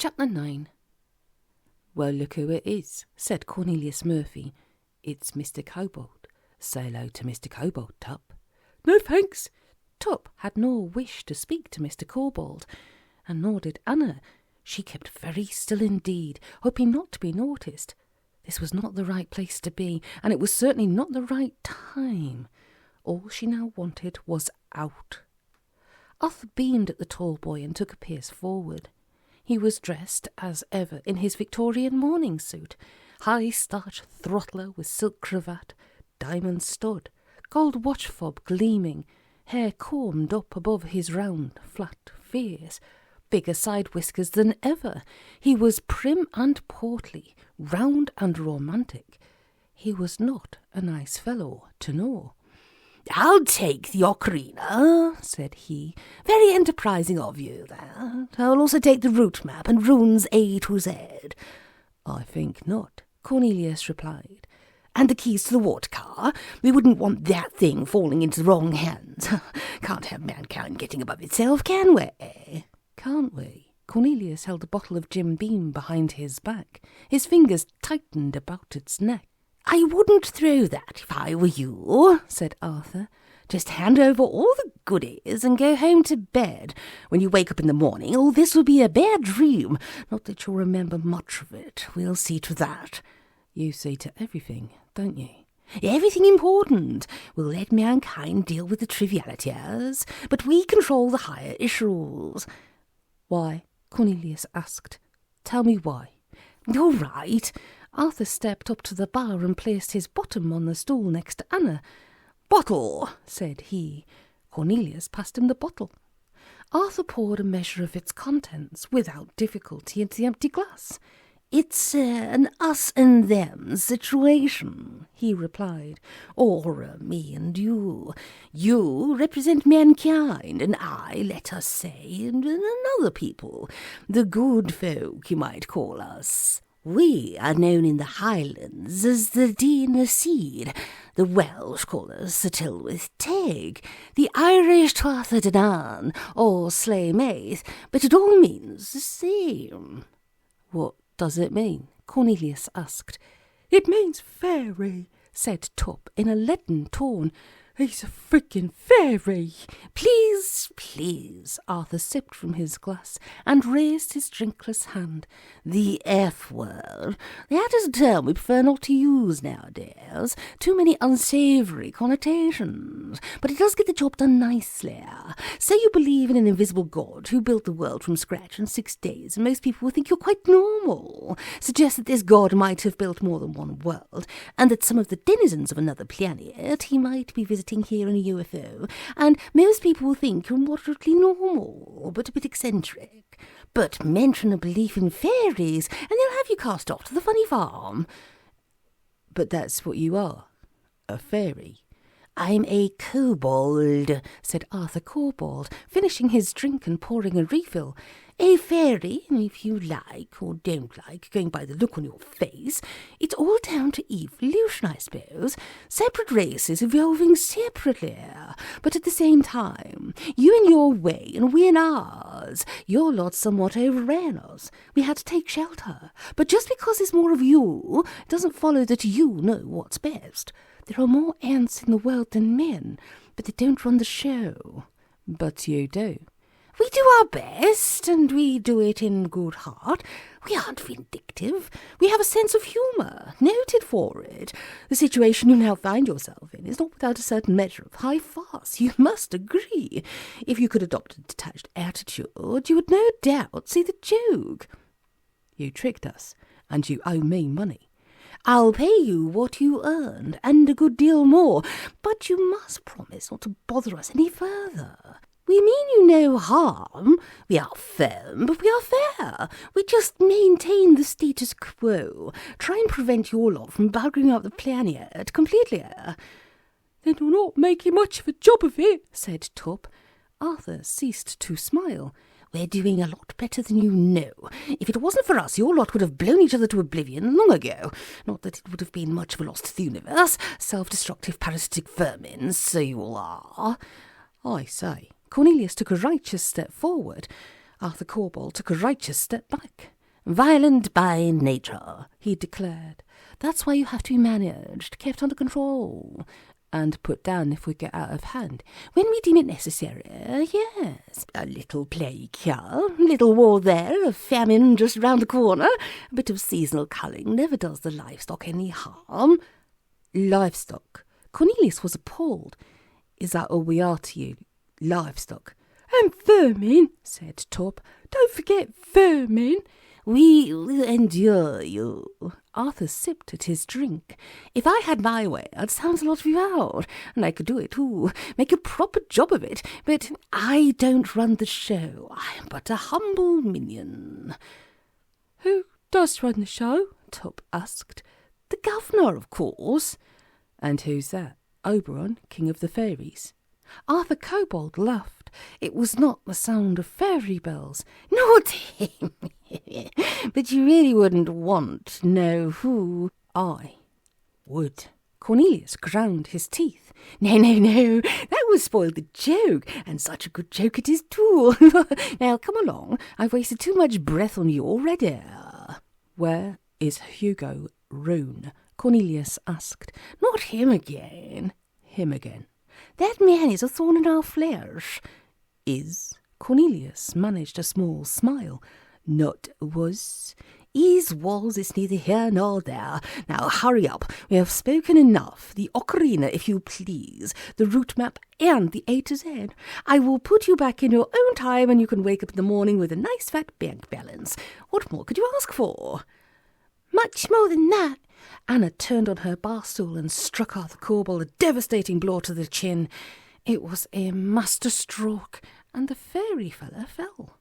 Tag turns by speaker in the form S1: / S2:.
S1: Chapter 9. "Well, look who it is," said Cornelius Murphy. "It's Mr. Kobold. Say hello to Mr. Kobold, Tuppe." "No, thanks." Tuppe had no wish to speak to Mr. Kobold, and nor did Anna. She kept very still indeed, hoping not to be noticed. This was not the right place to be, and it was certainly not the right time. All she now wanted was out. Arthur beamed at the tall boy and took a pace forward. He was dressed, as ever, in his Victorian morning suit, high-starched throttler with silk cravat, diamond stud, gold watch fob gleaming, hair combed up above his round, flat face, bigger side whiskers than ever. He was prim and portly, round and romantic. He was not a nice fellow to know. "I'll take the ocarina," said he. "Very enterprising of you, that. I'll also take the route map and runes A to Z." "I think not," Cornelius replied. "And the keys to the water car? We wouldn't want that thing falling into the wrong hands. Can't have mankind getting above itself, can we?" "Can't we?" Cornelius held a bottle of Jim Beam behind his back. His fingers tightened about its neck. "I wouldn't throw that if I were you," said Arthur. "Just hand over all the goodies and go home to bed. When you wake up in the morning, all this will be a bad dream. Not that you'll remember much of it. We'll see to that." "You see to everything, don't you?" "Everything important. We'll let mankind deal with the trivialities, but we control the higher issues." "Why?" Cornelius asked. "Tell me why." "All right." Arthur stepped up to the bar and placed his bottom on the stool next to Anna. "Bottle," said he. Cornelius passed him the bottle. Arthur poured a measure of its contents without difficulty into the empty glass. "It's an us and them situation," he replied. "Or me and you. You represent mankind, and I, let us say, and other people. The good folk, you might call us. We are known in the Highlands as the Dina Seed. The Welsh call us the Tylwyth Teg. The Irish Tuatha De Danann, or Slay Maith, but it all means the same." "What does it mean?" Cornelius asked. "It means fairy," said Tuppe in a leaden tone. "He's a freaking fairy." "Please, please." Arthur sipped from his glass and raised his drinkless hand. "The F-word. That is a term we prefer not to use nowadays. Too many unsavoury connotations. But it does get the job done nicely. Say you believe in an invisible God who built the world from scratch in 6 days, and most people will think you're quite normal. Suggest that this God might have built more than one world, and that some of the denizens of another planet he might be visiting here in a UFO, and most people will think you're moderately normal, but a bit eccentric. But mention a belief in fairies, and they'll have you cast off to the funny farm." "But that's what you are, a fairy." "I'm a kobold," said Arthur Kobold, finishing his drink and pouring a refill. "A fairy, if you like or don't like, going by the look on your face. It's all down to evolution, I suppose. Separate races evolving separately, but at the same time. You in your way and we in ours. Your lot somewhat overran us. We had to take shelter. But just because there's more of you, it doesn't follow that you know what's best. There are more ants in the world than men, but they don't run the show." "But you do." "We do our best, and we do it in good heart. We aren't vindictive. We have a sense of humour, noted for it. The situation you now find yourself in is not without a certain measure of high farce, you must agree. If you could adopt a detached attitude, you would no doubt see the joke." "You tricked us, and you owe me money." "I'll pay you what you earned, and a good deal more, but you must promise not to bother us any further. We mean you no harm. We are firm, but we are fair. We just maintain the status quo. Try and prevent your lot from buggering up the planet completely." "Then you're not making much of a job of it," said Tuppe. Arthur ceased to smile. "We're doing a lot better than you know. If it wasn't for us, your lot would have blown each other to oblivion long ago. Not that it would have been much of a loss to the universe. Self-destructive parasitic vermin, so you all are." "I say." Cornelius took a righteous step forward. Arthur Kobold took a righteous step back. Violent by nature, he declared. That's why you have to be managed, kept under control, and put down if we get out of hand. When we deem it necessary, yes. A little plague here, a little war there, a famine just round the corner. A bit of seasonal culling never does the livestock any harm. Livestock. Cornelius was appalled. Is that all we are to you? Livestock. And vermin, said Tuppe. Don't forget vermin. We will endure you. Arthur sipped at his drink. If I had my way, I'd sound a lot of you out, and I could do it too, make a proper job of it, but I don't run the show. I am but a humble minion. Who does run the show? Tuppe asked. The governor, of course. And who's that? Oberon, king of the fairies. Arthur Kobold laughed. It was not the sound of fairy bells. Not him. But you really wouldn't want to know who. I would. Cornelius ground his teeth. No, that would spoil the joke, and such a good joke it is too. Now come along, I've wasted too much breath on you already. Where is Hugo Rune? Cornelius asked. Not him again. Him again. That man is a thorn in our flesh. Is? Cornelius managed a small smile. Not was. Is, was, it's neither here nor there. Now hurry up. We have spoken enough. The ocarina, if you please. The route map and the A to Z. I will put you back in your own time and you can wake up in the morning with a nice fat bank balance. What more could you ask for? Much more than that. Anna turned on her bar stool and struck Arthur Kobold a devastating blow to the chin. It was a master stroke, and the fairy fella fell.